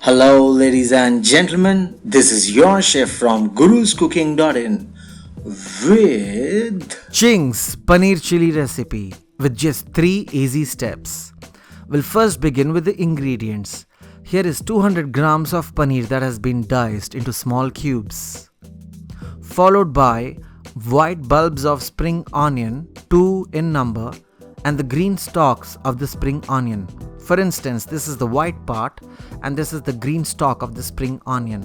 Hello, ladies and gentlemen. This is your chef from guruscooking.in with Ching's Paneer Chilli recipe with just 3 easy steps. We'll first begin with the ingredients. Here is 200 grams of paneer that has been diced into small cubes, followed by white bulbs of spring onion, 2 in number, and the green stalks of the spring onion. For instance, this is the white part and this is the green stalk of the spring onion.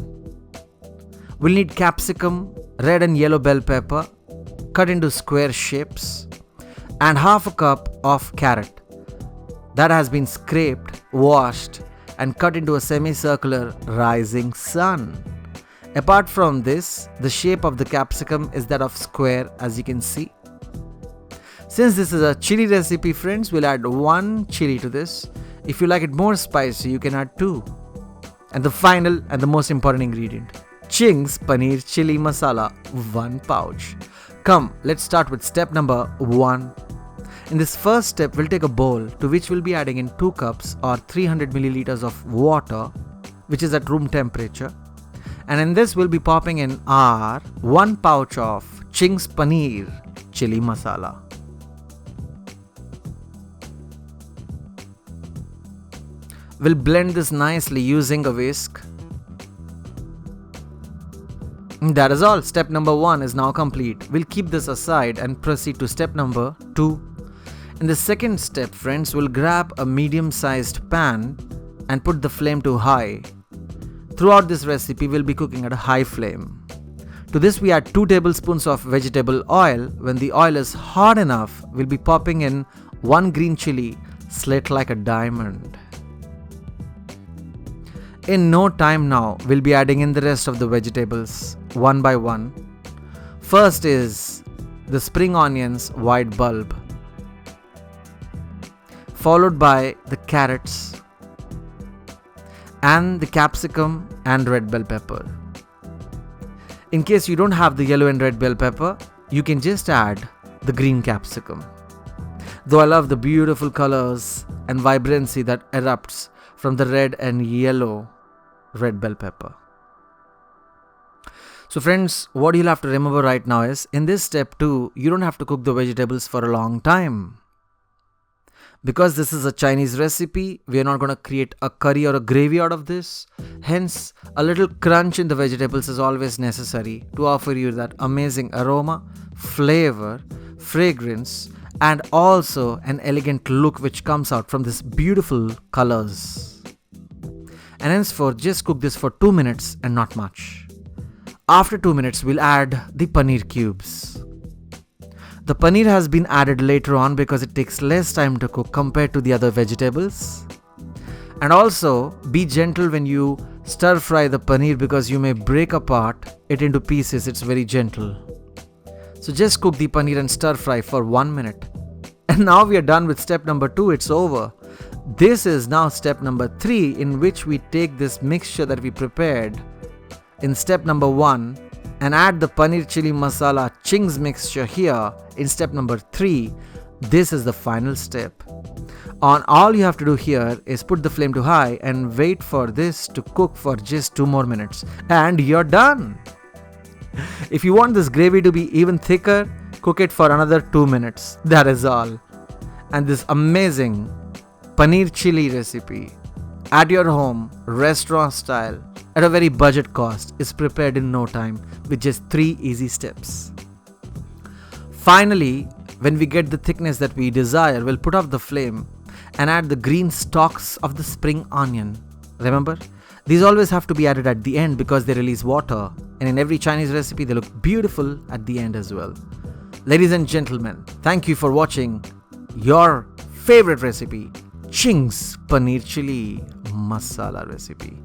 We'll need capsicum, red and yellow bell pepper, cut into square shapes, and half a cup of carrot that has been scraped, washed, and cut into a semicircular rising sun. Apart from this, the shape of the capsicum is that of square, as you can see. Since this is a chili recipe, friends, we'll add 1 chili to this. If you like it more spicy, you can add 2. And the final and the most important ingredient, Ching's Paneer Chilli Masala, 1 pouch. Come, let's start with step number 1. In this first step, we'll take a bowl to which we'll be adding in 2 cups or 300 milliliters of water, which is at room temperature. And in this, we'll be popping in our 1 pouch of Ching's Paneer Chilli Masala. We'll blend this nicely using a whisk. That is all. Step number 1 is now complete. We'll keep this aside and proceed to step number 2. In the second step, friends, we'll grab a medium-sized pan and put the flame to high. Throughout this recipe, we'll be cooking at a high flame. To this, we add 2 tablespoons of vegetable oil. When the oil is hot enough, we'll be popping in 1 green chili slit like a diamond. In no time now, we'll be adding in the rest of the vegetables, one by one. First is the spring onions white bulb, followed by the carrots and the capsicum and red bell pepper. In case you don't have the yellow and red bell pepper, you can just add the green capsicum. Though I love the beautiful colors and vibrancy that erupts from the red and yellow red bell pepper. So friends, what you'll have to remember right now is, in this step 2, you don't have to cook the vegetables for a long time. Because this is a Chinese recipe, we are not going to create a curry or a gravy out of this. Hence, a little crunch in the vegetables is always necessary to offer you that amazing aroma, flavor, fragrance, and also an elegant look which comes out from these beautiful colors. And henceforth, just cook this for 2 minutes and not much. After 2 minutes, we'll add the paneer cubes. The paneer has been added later on because it takes less time to cook compared to the other vegetables. And also, be gentle when you stir fry the paneer because you may break apart it into pieces. It's very gentle. So just cook the paneer and stir fry for 1 minute. And now we are done with step number 2. It's over. This is now step number 3, in which we take this mixture that we prepared in step number 1 and add the Paneer Chilli Masala Ching's mixture here in step number 3. This is the final step. All you have to do here is put the flame to high and wait for this to cook for just 2 more minutes. And you're done. If you want this gravy to be even thicker, cook it for another 2 minutes. That is all. And this amazing Paneer Chilli recipe at your home, restaurant style, at a very budget cost, is prepared in no time with just 3 easy steps. Finally, when we get the thickness that we desire, we'll put off the flame and add the green stalks of the spring onion. Remember, these always have to be added at the end because they release water, and in every Chinese recipe they look beautiful at the end as well. Ladies and gentlemen, thank you for watching your favorite recipe, Ching's Paneer Chilli Masala recipe.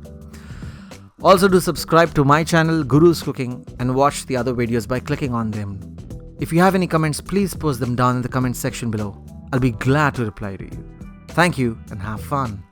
Also do subscribe to my channel Guru's Cooking and watch the other videos by clicking on them. If you have any comments, please post them down in the comment section below. I'll be glad to reply to you. Thank you and have fun.